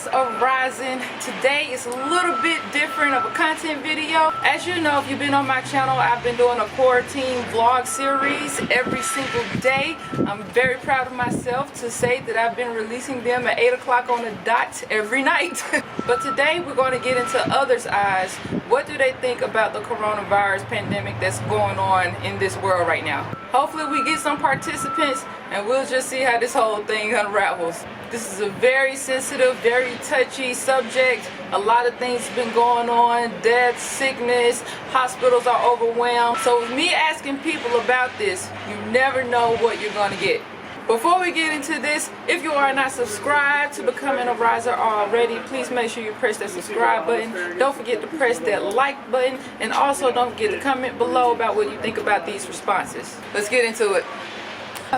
Goddess of Rising. Today is a little bit different of a content video. As you know, if you've been on my channel, I've been doing a quarantine vlog series every single day. I'm very proud of myself to say that I've been releasing them at 8 o'clock on the dot every night. But today we're going to get into others' eyes. What do they think about the coronavirus pandemic that's going on in this world right now? Hopefully we get some participants and we'll just see how this whole thing unravels. This is a very sensitive, very touchy subject. A lot of things have been going on, death, sickness, hospitals are overwhelmed. So with me asking people about this, you never know what you're gonna get. Before we get into this, if you are not subscribed to Becoming a Riser already, please make sure you press that subscribe button. Don't forget to press that like button, and also don't forget to comment below about what you think about these responses. Let's get into it.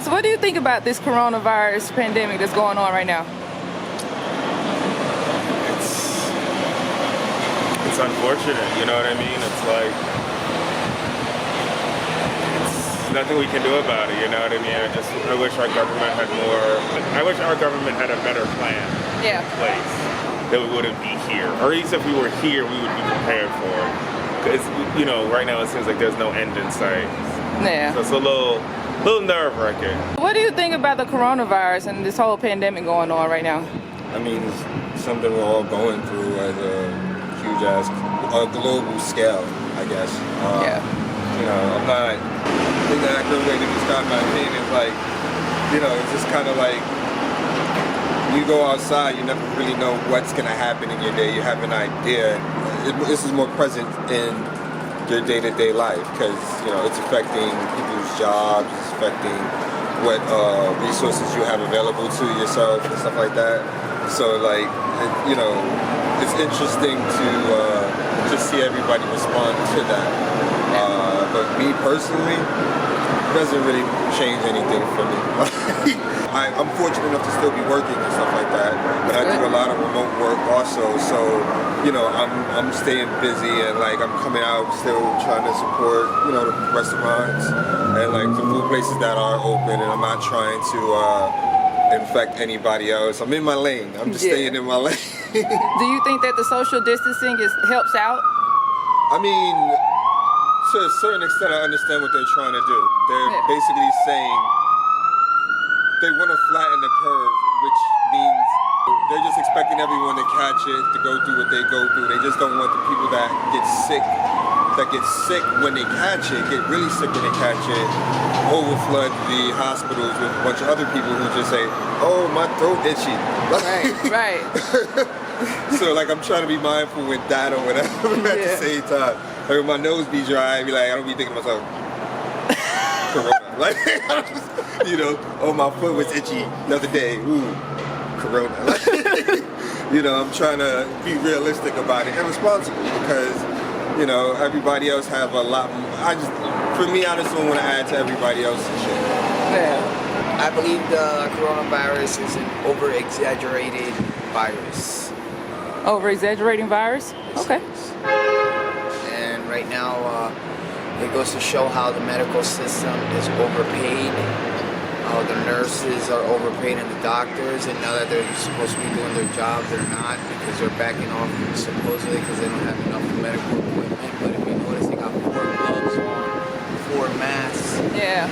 So what do you think about this coronavirus pandemic that's going on right now? It's unfortunate, you know what I mean? It's like, it's nothing we can do about it, you know what I mean? I wish our government had I wish our government had a better plan in place, that we wouldn't be here. Or at least if we were here, we would be prepared for it. Because, you know, right now it seems like there's no end in sight. Yeah. So it's a little nerve-wracking. What do you think about the coronavirus and this whole pandemic going on right now? I mean, it's something we're all going through at a huge-ass, global scale, I guess. You know, I'm not, I think the accurate way to describe my opinion is like, you know, it's just kind of like, when you go outside, you never really know what's going to happen in your day. You have an idea. This is more present in your day-to-day life because, you know, it's affecting people's jobs, it's affecting what resources you have available to yourself and stuff like that. So, like, you know, it's interesting to just see everybody respond to that. But me personally, it doesn't really change anything for me. I'm fortunate enough to still be working and stuff like that, but I do a lot of remote work also, so, you know, I'm staying busy and, like, I'm coming out still trying to support, you know, the restaurants and, like, the food places that are open, and I'm not trying to infect anybody else. I'm in my lane. I'm just staying in my lane. Do you think that the social distancing helps out? I mean, to a certain extent, I understand what they're trying to do. They're basically saying they want to flatten the curve, which means they're just expecting everyone to catch it, to go through what they go through. They just don't want the people that get sick when they catch it, get really sick when they catch it, overflood the hospitals with a bunch of other people who just say, oh, my throat itchy. Right. So, like, I'm trying to be mindful with that or whatever at the same time. Like, when my nose be dry, I be like, I don't be thinking to myself, corona. Like, you know, oh, my foot was itchy the other day, ooh, corona. Like, you know, I'm trying to be realistic about it and responsible because, you know, everybody else have a lot. For me, I just don't want to add to everybody else's shit. Yeah. I believe the coronavirus is an over-exaggerated virus. Over-exaggerating virus? Okay. And right now, it goes to show how the medical system is overpaid, how the nurses are overpaid and the doctors, and now that they're supposed to be doing their job, they're not because they're backing off supposedly because they don't have enough medical equipment. But if you notice, they got 4 gloves on, 4 masks. Yeah.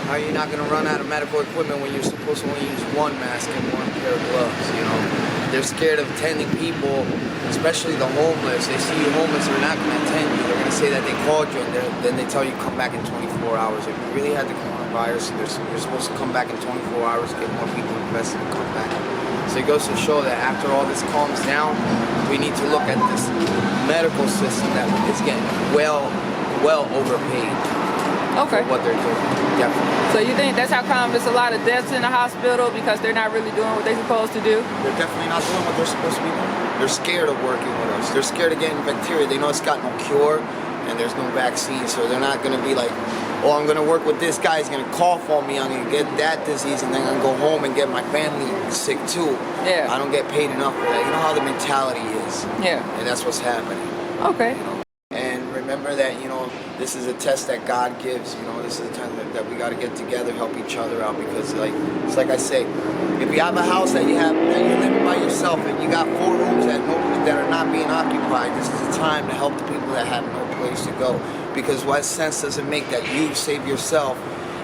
How are you not going to run out of medical equipment when you're supposed to only use 1 mask and 1 pair of gloves, you know? They're scared of attending people, especially the homeless. They see you homeless, they're not going to attend you. They're going to say that they called you, and then they tell you come back in 24 hours. If you really had the coronavirus, you're supposed to come back in 24 hours, get more people invested and come back. So it goes to show that after all this calms down, we need to look at this medical system that is getting well overpaid. Okay. For what they're doing. Definitely. So you think that's how come there's a lot of deaths in the hospital because they're not really doing what they're supposed to do? They're definitely not doing what they're supposed to be doing. They're scared of working with us. They're scared of getting bacteria. They know it's got no cure and there's no vaccine, so they're not going to be like, oh, I'm going to work with this guy, he's going to cough on me, I'm going to get that disease, and then I'm going to go home and get my family sick too. Yeah. I don't get paid enough for that. You know how the mentality is. Yeah. And that's what's happening. Okay. You know? And remember that, you know, this is a test that God gives. You know, this is a time that we got to get together, help each other out, because like it's like I say, if you have a house that you're living by yourself and you got 4 rooms that are not being occupied, this is a time to help the people that have no place to go. Because what sense does it make that you save yourself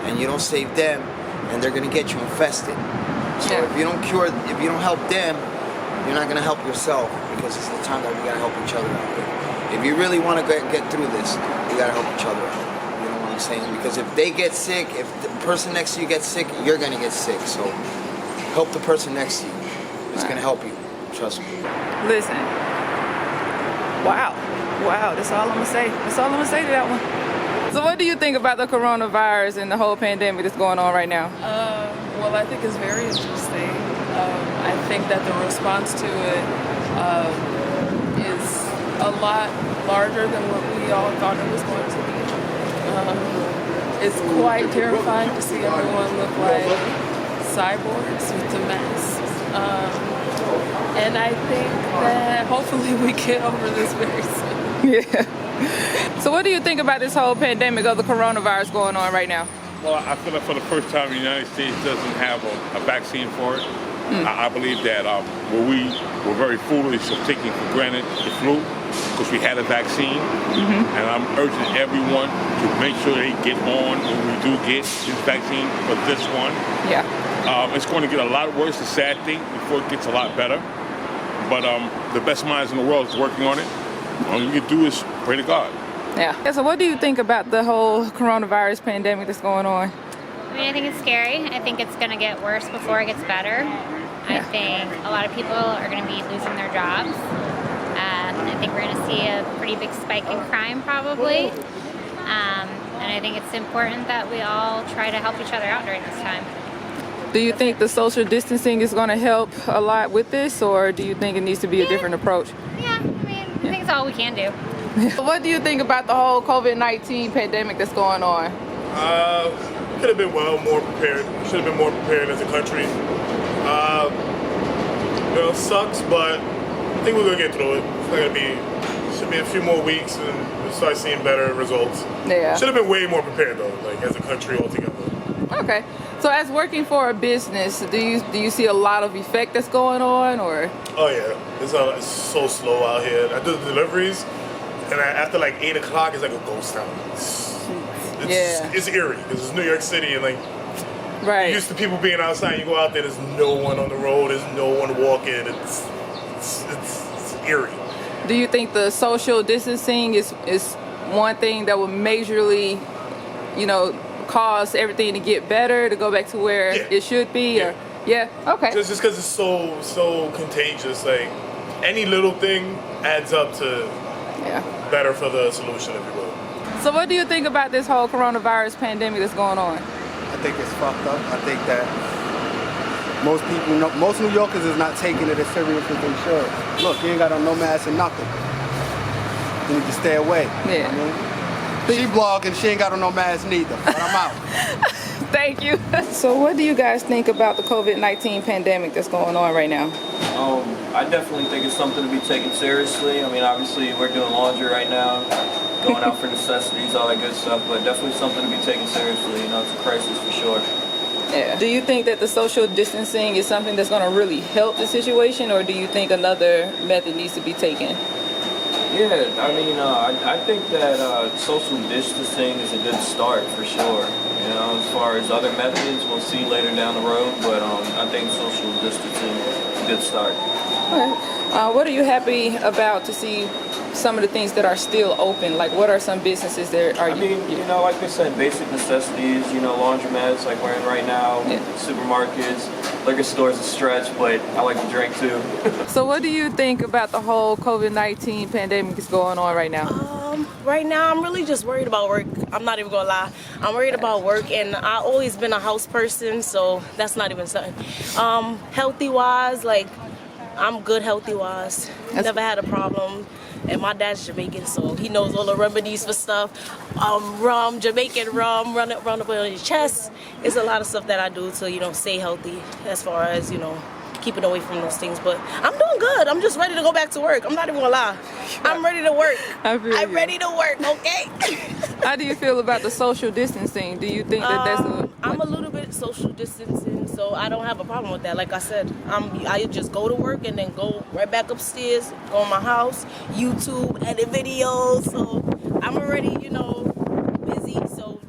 and you don't save them, and they're gonna get you infested? So if you don't help them, you're not gonna help yourself, because it's the time that we gotta help each other out. If you really want to get through this, you gotta help each other out. You know what I'm saying? Because if they get sick, if the person next to you gets sick, you're gonna get sick. So help the person next to you. It's gonna help you. Trust me. Listen. Wow. That's all I'm gonna say. That's all I'm gonna say to that one. So what do you think about the coronavirus and the whole pandemic that's going on right now? Well, I think it's very interesting. I think that the response to it is a lot larger than what we all thought it was going to be. It's quite terrifying to see everyone look like cyborgs with the masks. And I think that hopefully we get over this very soon. Yeah. So what do you think about this whole pandemic of the coronavirus going on right now? Well, I feel like for the first time the United States doesn't have a vaccine for it. I believe that we were very foolish of taking for granted the flu because we had a vaccine. And I'm urging everyone to make sure they get on when we do get this vaccine for this one. Yeah. It's going to get a lot worse, the sad thing, before it gets a lot better. But the best minds in the world is working on it. All you can do is pray to God. Yeah. So what do you think about the whole coronavirus pandemic that's going on? I mean, I think it's scary. I think it's going to get worse before it gets better. I think a lot of people are going to be losing their jobs. I think we're going to see a pretty big spike in crime probably. And I think it's important that we all try to help each other out during this time. Do you think the social distancing is going to help a lot with this, or do you think it needs to be a different approach? Yeah, I mean, I think it's all we can do. What do you think about the whole COVID-19 pandemic that's going on? Could have been more prepared. Should have been more prepared as a country. Sucks, but I think we're gonna get through it. It's not gonna be. Should be a few more weeks, and we'll start seeing better results. Yeah. Should have been way more prepared though, like as a country altogether. Okay. So as working for a business, do you see a lot of effect that's going on, or? Oh yeah, it's so slow out here. I do the deliveries, and after like 8 o'clock, it's like a ghost town. It's eerie because it's New York City, and like right. you're used to people being outside. You go out there, there's no one on the road, there's no one walking. It's eerie. Do you think the social distancing is one thing that will majorly, cause everything to get better, to go back to where it should be? Yeah. Or okay. Just because it's so contagious, like any little thing adds up to better for the solution, if you will. So what do you think about this whole coronavirus pandemic that's going on? I think it's fucked up. I think that most New Yorkers is not taking it as serious as they should. Look, you ain't got on no mask and nothing. You need to stay away. Yeah. You know what I mean? She blogging, she ain't got on no mask neither, but I'm out. Thank you. So what do you guys think about the COVID-19 pandemic that's going on right now? I definitely think it's something to be taken seriously. I mean, obviously we're doing laundry right now, going out for necessities, all that good stuff, but definitely something to be taken seriously. It's a crisis for sure. Yeah. Do you think that the social distancing is something that's going to really help the situation, or do you think another method needs to be taken? Yeah, I mean, I think that social distancing is a good start for sure. As far as other methods, we'll see later down the road, but I think social distancing is a good start. Okay. What are you happy about to see some of the things that are still open? Like, what are some businesses that are? I mean, like I said, basic necessities. Laundromats like we're in right now, supermarkets, liquor stores a stretch, but I like to drink too. So, what do you think about the whole COVID-19 pandemic that's going on right now? Right now, I'm really just worried about work. I'm not even gonna lie. I'm worried about work, and I've always been a house person, so that's not even something. Healthy-wise, like, I'm good healthy-wise. Never had a problem. And my dad's Jamaican, so he knows all the remedies for stuff. Rum, Jamaican rum, run up on your chest. It's a lot of stuff that I do to, stay healthy as far as, keeping away from those things. But I'm doing good. I'm just ready to go back to work. I'm not even gonna lie. I'm ready to work. I'm ready to work, okay? How do you feel about the social distancing? Do you think that that's I'm a little bit social distancing, so I don't have a problem with that. Like I said, I just go to work and then go right back upstairs, go in my house, YouTube, edit videos. So I'm already, busy. So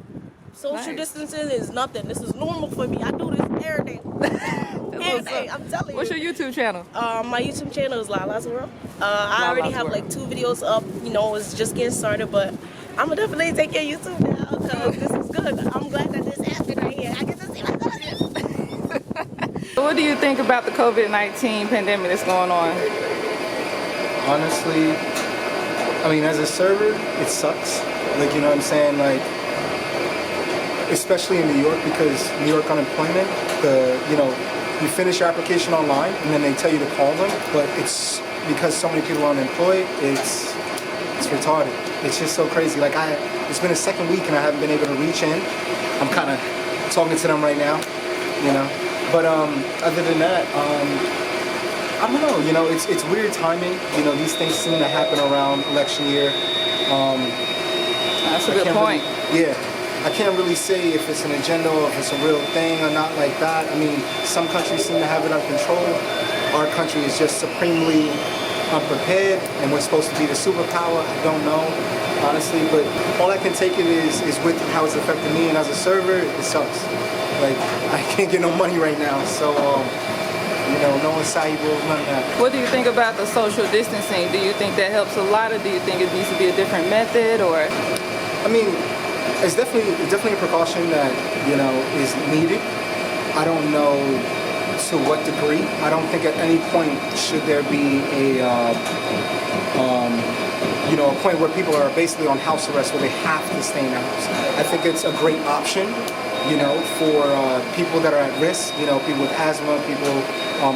social distancing is nothing. This is normal for me. I do this every day. Every day, I'm telling you. What's your YouTube channel? My YouTube channel is Lala's World. I already have like 2 videos up. It's just getting started, but I'm gonna definitely take your YouTube now because this is good. I'm glad that this happened right here. I get to see my cousin. So what do you think about the COVID-19 pandemic that's going on? Honestly, I mean, as a server, it sucks. Like, you know what I'm saying? Like, especially in New York, because New York unemployment, you finish your application online and then they tell you to call them, but it's because so many people are unemployed, it's retarded. It's just so crazy. Like, it's been a second week and I haven't been able to reach in. I'm kind of talking to them right now, But other than that, I don't know. It's weird timing. These things seem to happen around election year. That's a good point. I can't really say if it's an agenda or if it's a real thing or not like that. I mean, some countries seem to have it under control. Our country is just supremely unprepared, and we're supposed to be the superpower. I don't know, honestly, but all I can take it is with how it's affecting me, and as a server, it sucks. Like, I can't get no money right now, so no invaluable, none of that. What do you think about the social distancing? Do you think that helps a lot, or do you think it needs to be a different method, or? I mean, it's definitely a precaution that is needed. I don't know to what degree. I don't think at any point should there be a point where people are basically on house arrest where they have to stay in the house. I think it's a great option, for people that are at risk. People with asthma,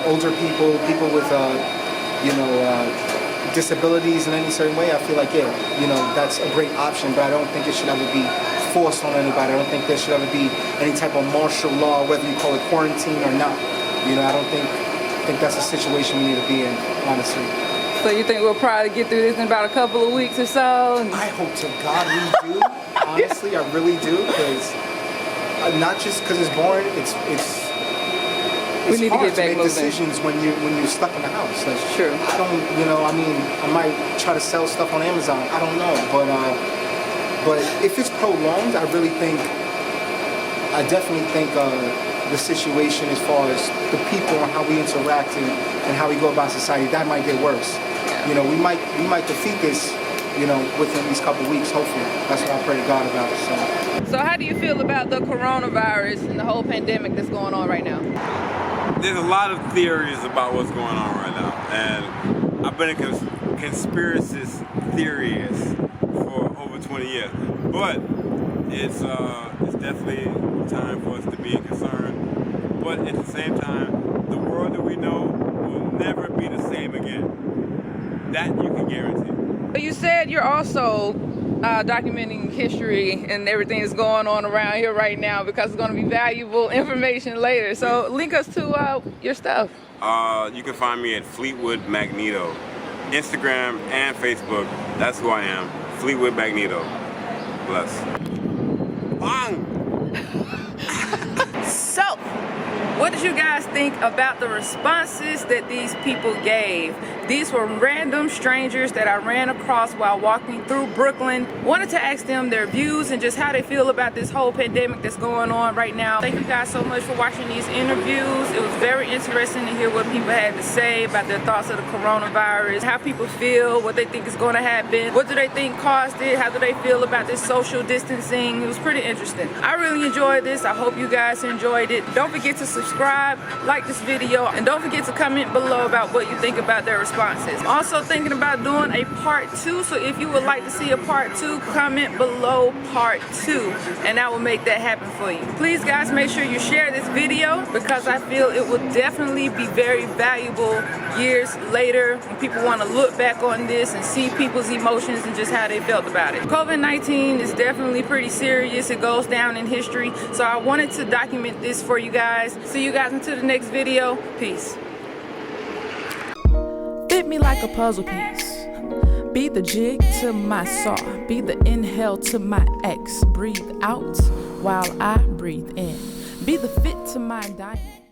older people with disabilities in any certain way. I feel like that's a great option, but I don't think it should ever be forced on anybody. I don't think there should ever be any type of martial law, whether you call it quarantine or not. I don't think that's a situation we need to be in, honestly. So you think we'll probably get through this in about a couple of weeks or so? I hope to God we do. Honestly, I really do, because not just because it's boring. It's we need hard to get back make moving. decisions when you're stuck in the house. Like, sure. I don't. I might try to sell stuff on Amazon. I don't know, but if it's prolonged, I definitely think the situation as far as the people and how we interact and how we go about society, that might get worse. We might defeat this, within these couple weeks, hopefully. That's what I pray to God about. So how do you feel about the coronavirus and the whole pandemic that's going on right now? There's a lot of theories about what's going on right now, and I've been a conspiracy theorist for over 20 years. But it's definitely time for us to be concerned. But at the same time, the world that we know will never be the same again. That you can guarantee. But you said you're also documenting history and everything that's going on around here right now, because it's going to be valuable information later. So link us to your stuff. You can find me at Fleetwood Magneto. Instagram and Facebook. That's who I am. Fleetwood Magneto. Bless. Bang! So, what did you guys think about the responses that these people gave? These were random strangers that I ran across while walking through Brooklyn. Wanted to ask them their views and just how they feel about this whole pandemic that's going on right now. Thank you guys so much for watching these interviews. It was very interesting to hear what people had to say about their thoughts of the coronavirus, how people feel, what they think is going to happen, what do they think caused it, how do they feel about this social distancing. It was pretty interesting. I really enjoyed this. I hope you guys enjoyed it. Don't forget to subscribe, like this video, and don't forget to comment below about what you think about their responses. I'm also thinking about doing a part 2, so if you would like to see a part 2, comment below part 2, and I will make that happen for you. Please guys, make sure you share this video, because I feel it will definitely be very valuable years later when people want to look back on this and see people's emotions and just how they felt about it. COVID-19 is definitely pretty serious. It goes down in history, so I wanted to document this for you guys. See you guys until the next video. Peace. Fit me like a puzzle piece. Be the jig to my saw, be the inhale to my X. Breathe out while I breathe in. Be the fit to my diamond.